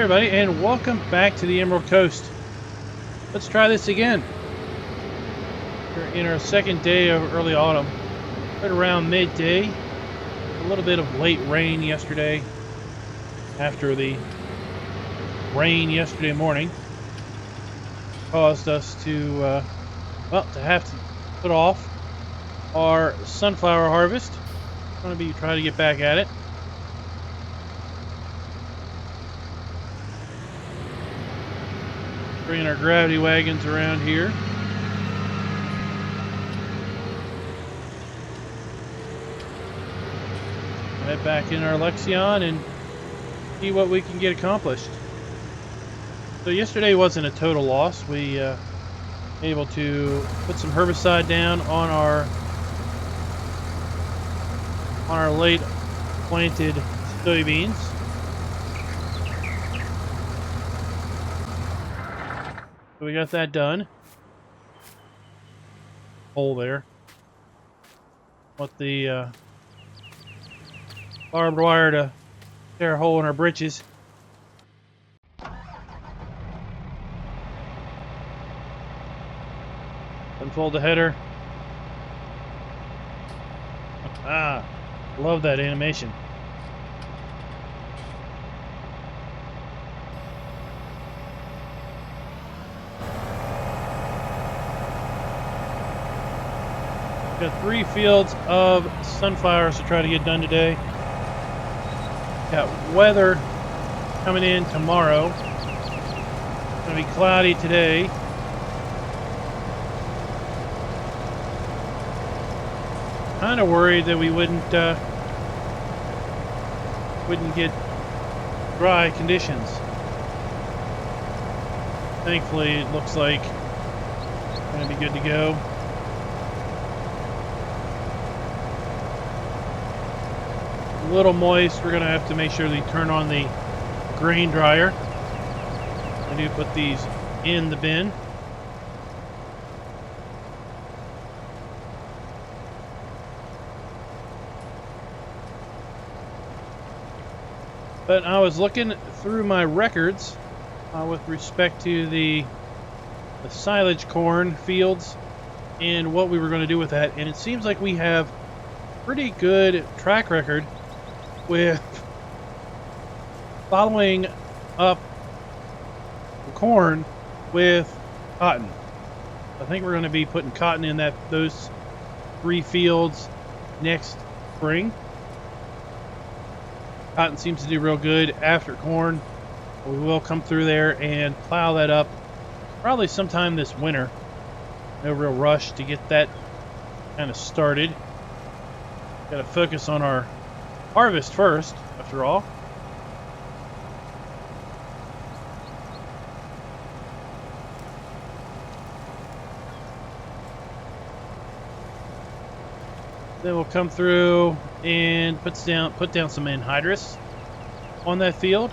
Hey everybody, and welcome back to the Emerald Coast. Let's try this again. We're in our second day of early autumn, right around midday. A little bit of late rain yesterday after the rain yesterday morning caused us to have to put off our sunflower harvest. I'm going to try to get back at it. Bringing our gravity wagons around here. Head back in our Lexion and see what we can get accomplished. So yesterday wasn't a total loss. We able to put some herbicide down on our late planted soybeans. So we got that done. Hole there. Want the barbed wire to tear a hole in our britches. Unfold the header. Love that animation. Got 3 fields of sunflowers to try to get done today. Got weather coming in tomorrow. It's going to be cloudy today. Kind of worried that we wouldn't get dry conditions. Thankfully, it looks like it's going to be good to go. A little moist. We're going to have to make sure we turn on the grain dryer. I do put these in the bin. But I was looking through my records with respect to the silage corn fields and what we were going to do with that, and it seems like we have pretty good track record with following up corn with cotton. I think we're going to be putting cotton in those 3 fields next spring. Cotton seems to do real good after corn. We will come through there and plow that up probably sometime this winter. No real rush to get that kind of started. Got to focus on our harvest first, after all. Then we'll come through and put down some anhydrous on that field,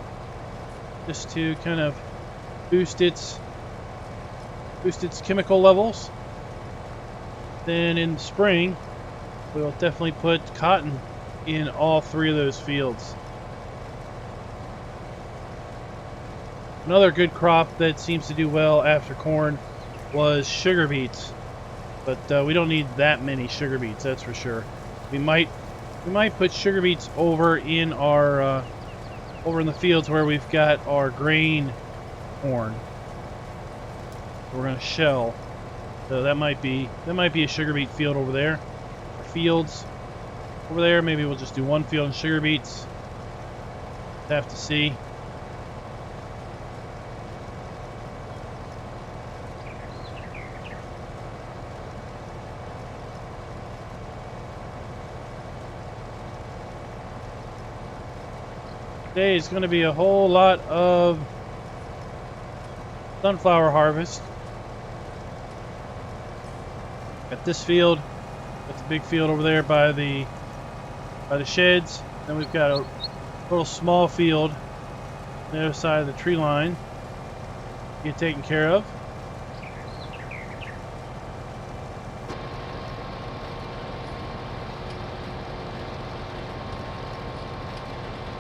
just to kind of boost its chemical levels. Then in the spring, we'll definitely put cotton in all 3 of those fields. Another good crop that seems to do well after corn was sugar beets, but we don't need that many sugar beets, that's for sure. We might put sugar beets over in our over in the fields where we've got our grain corn. We're going to shell, so that might be a sugar beet field over there. Our fields over there, maybe we'll just do 1 field in sugar beets. Have to see. Today is going to be a whole lot of sunflower harvest. Got this field, got the big field over there by the sheds. Then we've got a little small field on the other side of the tree line to get taken care of.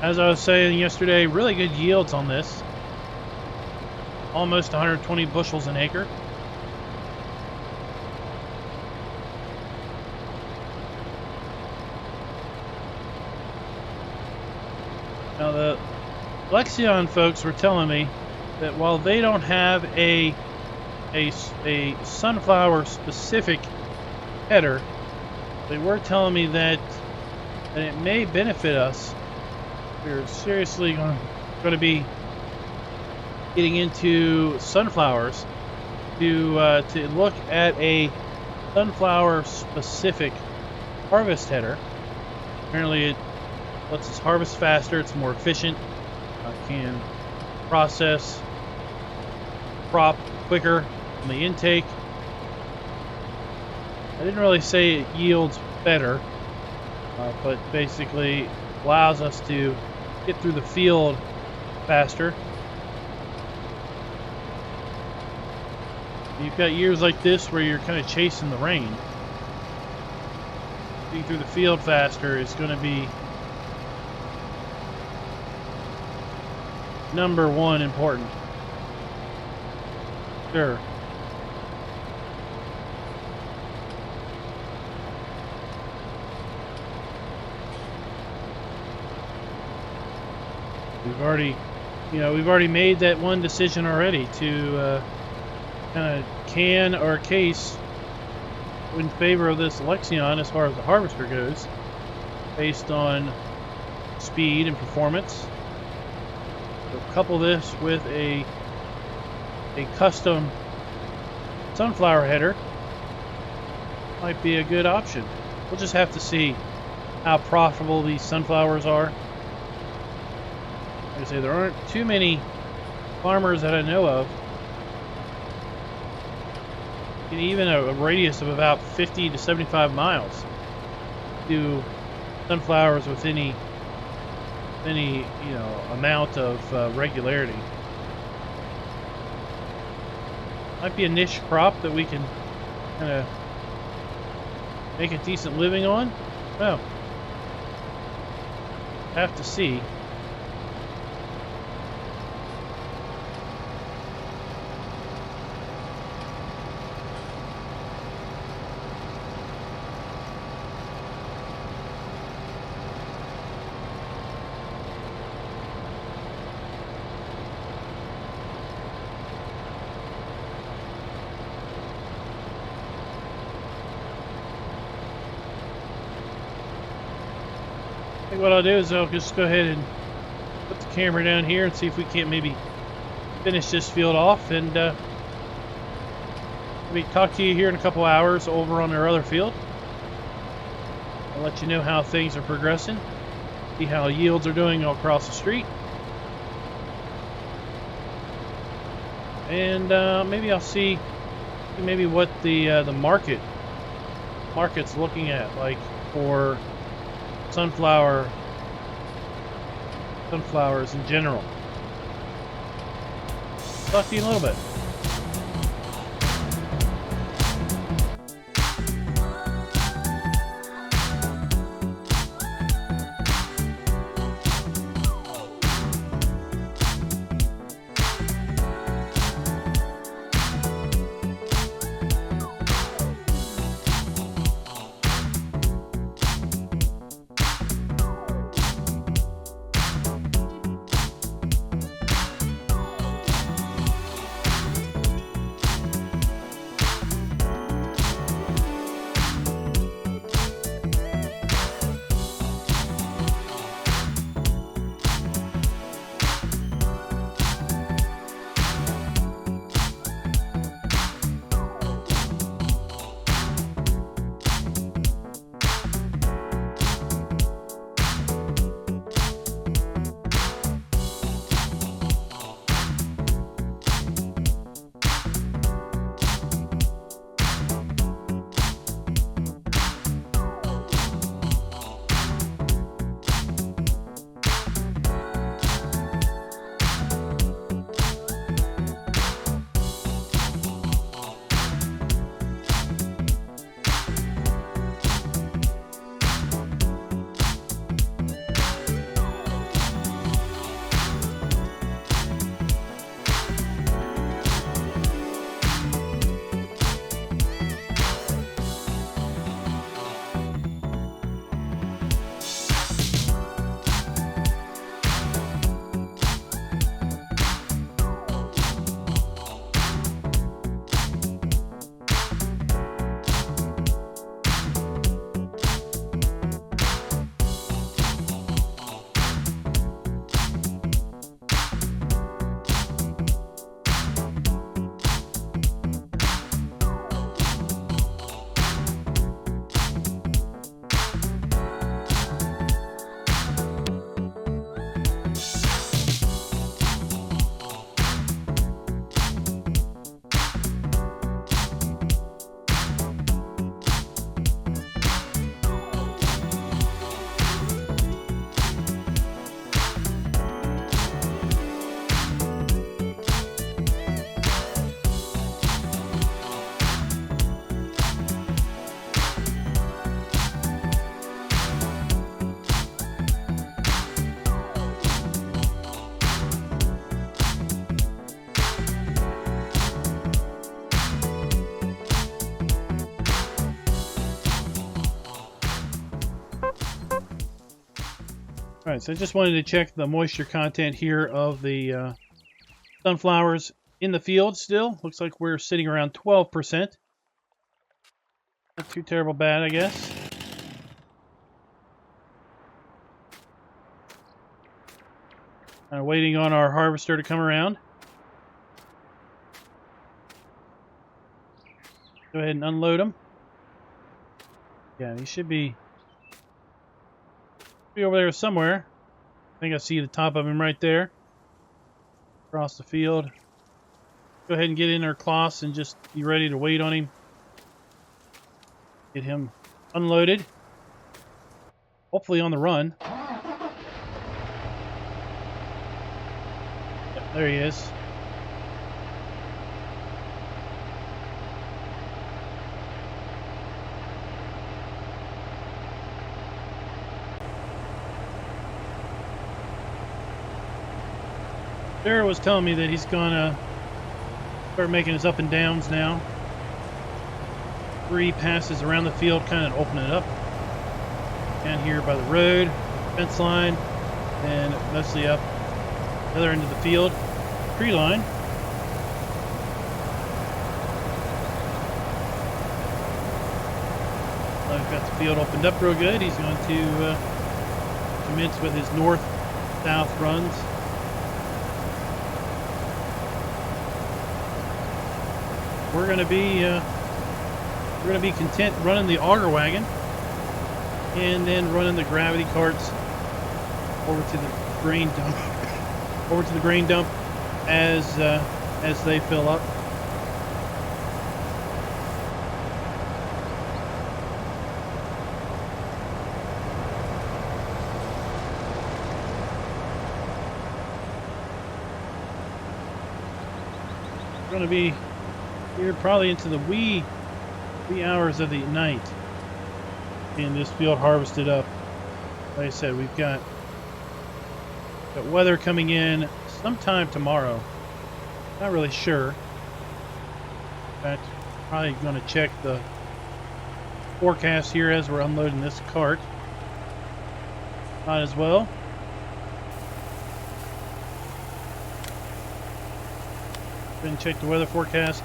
As I was saying yesterday, really good yields on this. almost 120 bushels an acre. Now the Lexion folks were telling me that while they don't have a sunflower specific header, they were telling me that it may benefit us. We're seriously going to be getting into sunflowers to look at a sunflower specific harvest header. Apparently it lets us harvest faster, it's more efficient, can process crop quicker on the intake. I didn't really say it yields better, but basically allows us to get through the field faster. You've got years like this where you're kind of chasing the rain. Getting through the field faster is going to be number one important. Sure. We've already made that one decision already to kind of can our case in favor of this Lexion as far as the harvester goes, based on speed and performance. So couple this with a custom sunflower header, might be a good option. We'll just have to see how profitable these sunflowers are. Like I say, there aren't too many farmers that I know of in even a radius of about 50 to 75 miles do sunflowers with any amount of regularity. Might be a niche crop that we can kind of make a decent living on. Well, have to see. I think what I'll do is I'll just go ahead and put the camera down here and see if we can't maybe finish this field off, and maybe talk to you here in a couple hours over on our other field. I'll let you know how things are progressing, see how yields are doing all across the street, and maybe I'll see maybe what the market's looking at, like for sunflowers in general. Talk to you in a little bit. Alright, so I just wanted to check the moisture content here of the sunflowers in the field still. Looks like we're sitting around 12%. Not too terrible bad, I guess. Waiting on our harvester to come around. Go ahead and unload them. Yeah, he should be over there somewhere. I think I see the top of him right there. Across the field. Go ahead and get in our cloths and just be ready to wait on him. Get him unloaded. Hopefully on the run. Yep, there he is. Sarah was telling me that he's gonna start making his up and downs now. 3 passes around the field, kind of open it up. Down here by the road, fence line, and mostly up the other end of the field, tree line. I've got the field opened up real good. He's going to commence with his north-south runs. We're going to be content running the auger wagon and then running the gravity carts over to the grain dump as they fill up. We're going to be here probably into the wee hours of the night, and this field harvested up. Like I said, we've got weather coming in sometime tomorrow. Not really sure. In fact, probably going to check the forecast here as we're unloading this cart. Might as well. Go and check the weather forecast.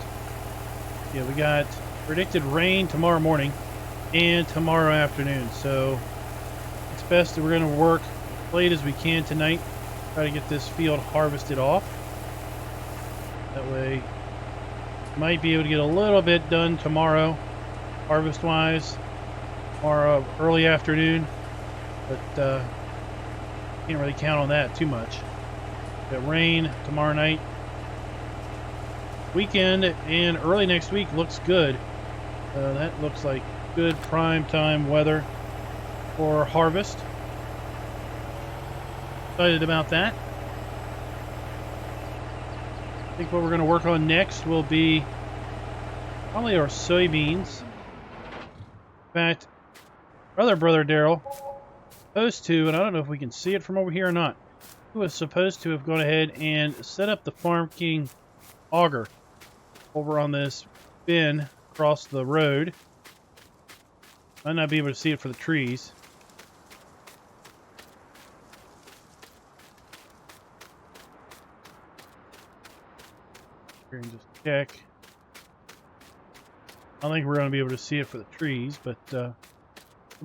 Yeah, we got predicted rain tomorrow morning and tomorrow afternoon, so it's best that we're going to work as late as we can tonight, try to get this field harvested off. That way, might be able to get a little bit done tomorrow, harvest-wise, tomorrow early afternoon, but can't really count on that too much. Got rain tomorrow night. Weekend and early next week looks good. That looks like good prime time weather for harvest. Excited about that. I think what we're going to work on next will be probably our soybeans. In fact, our other brother Daryl supposed to, and I don't know if we can see it from over here or not, he was supposed to have gone ahead and set up the Farm King auger over on this bin across the road. Might not be able to see it for the trees. Here and just check. I don't think we're going to be able to see it for the trees, but there'll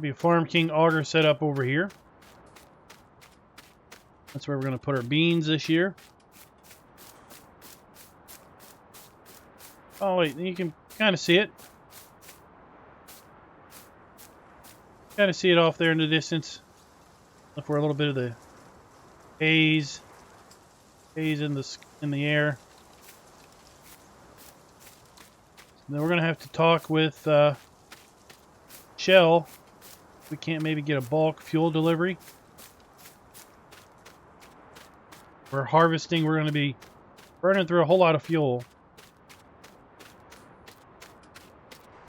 be a Farm King auger set up over here. That's where we're going to put our beans this year. Oh wait, you can kind of see it. Kind of see it off there in the distance. Look for a little bit of the haze in the air. And then we're gonna have to talk with Shell. We can't maybe get a bulk fuel delivery. For harvesting, we're gonna be burning through a whole lot of fuel.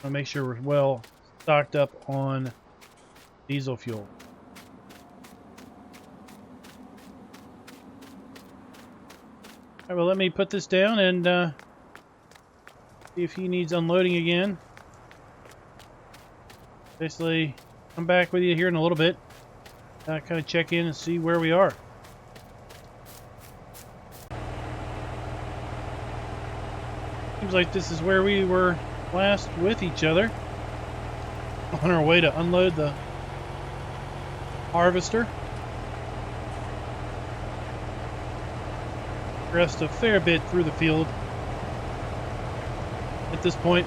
I'll make sure we're well stocked up on diesel fuel. Alright, well, let me put this down and see if he needs unloading again. Basically, come back with you here in a little bit kind of check in and see where we are. Seems like this is where we were last with each other, on our way to unload the harvester. Progressed a fair bit through the field at this point.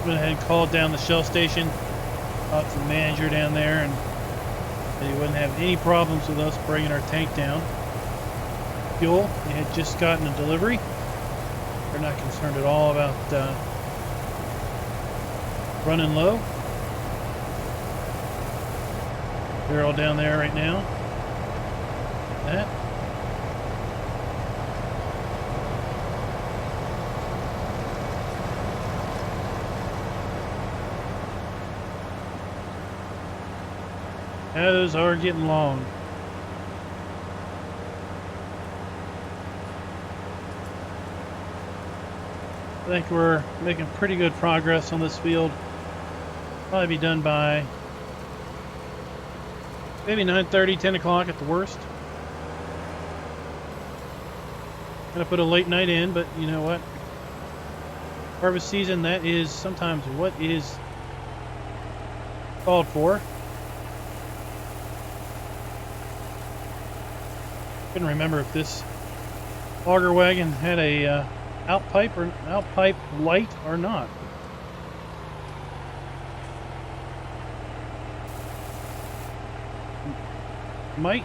Went ahead and called down the Shell station, talked to the manager down there, and they wouldn't have any problems with us bringing our tank down. Fuel, they had just gotten a delivery. They're not concerned at all about running low. They're all down there right now. That. Those are getting long. I think we're making pretty good progress on this field. Probably be done by maybe 9:30, 10 o'clock at the worst. Gonna put a late night in, but you know what? Harvest season, that is sometimes what is called for. Couldn't remember if this auger wagon had a outpipe light or not. Might.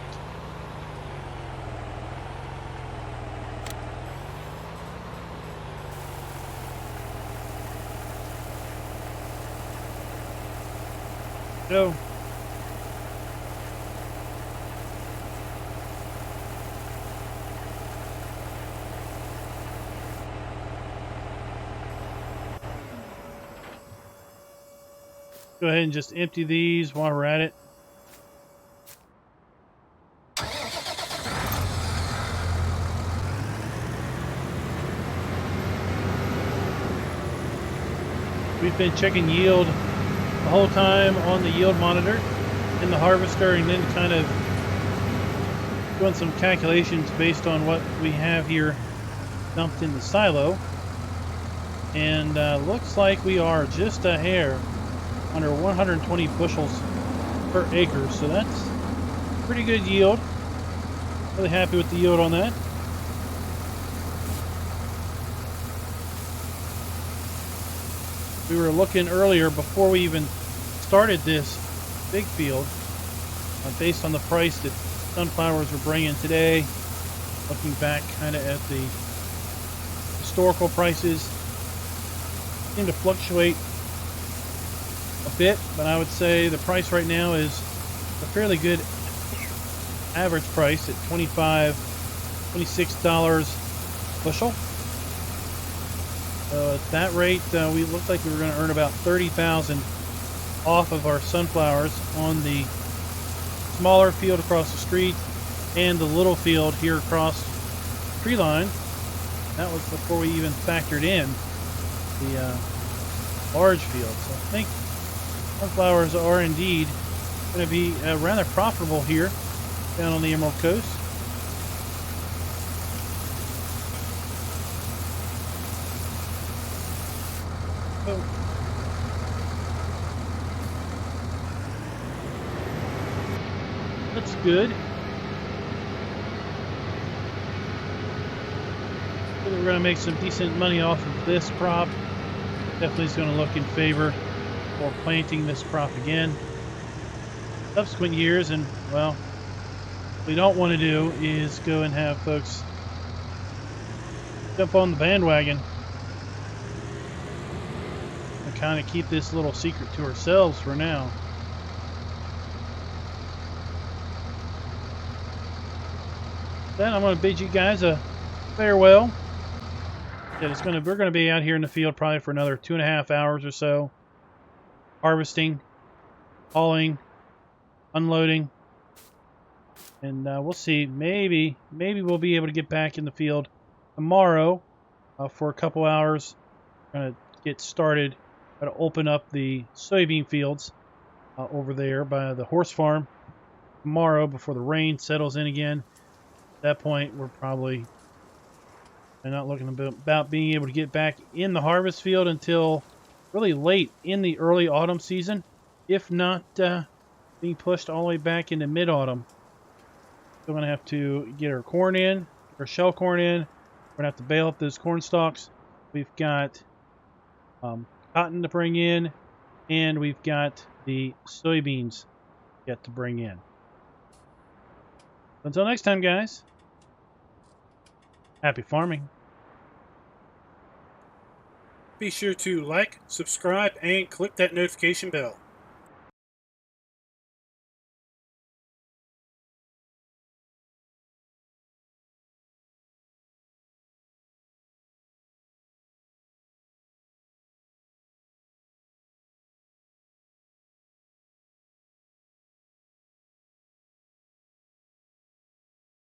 Go. Go ahead and just empty these while we're at it. We've been checking yield the whole time on the yield monitor in the harvester, and then kind of doing some calculations based on what we have here dumped in the silo. And looks like we are just a hair under 120 bushels per acre, so that's pretty good yield. Really happy with the yield on that. We were looking earlier before we even started this big field, based on the price that sunflowers were bringing today, looking back kind of at the historical prices, seem to fluctuate a bit, but I would say the price right now is a fairly good average price at $26 bushel. So at that rate, we looked like we were going to earn about $30,000 off of our sunflowers on the smaller field across the street and the little field here across the tree line. That was before we even factored in the large field. So I think sunflowers are indeed going to be rather profitable here down on the Emerald Coast. So, that's good. So we're going to make some decent money off of this crop. Definitely is going to look in favor for planting this crop again subsequent years. And well, what we don't want to do is go and have folks jump on the bandwagon and kind of keep this little secret to ourselves for now. Then I'm going to bid you guys a farewell. Yeah, we're going to be out here in the field probably for another 2.5 hours or so. harvesting, hauling, unloading, and we'll see. Maybe we'll be able to get back in the field tomorrow for a couple hours. Going to get started. Got to open up the soybean fields over there by the horse farm tomorrow before the rain settles in again. At that point, we're probably not looking about being able to get back in the harvest field until really late in the early autumn season, if not being pushed all the way back into mid-autumn. We're going to have to get our corn in, our shell corn in. We're going to have to bale up those corn stalks. We've got cotton to bring in, and we've got the soybeans yet to bring in. Until next time, guys, happy farming. Be sure to like, subscribe, and click that notification bell.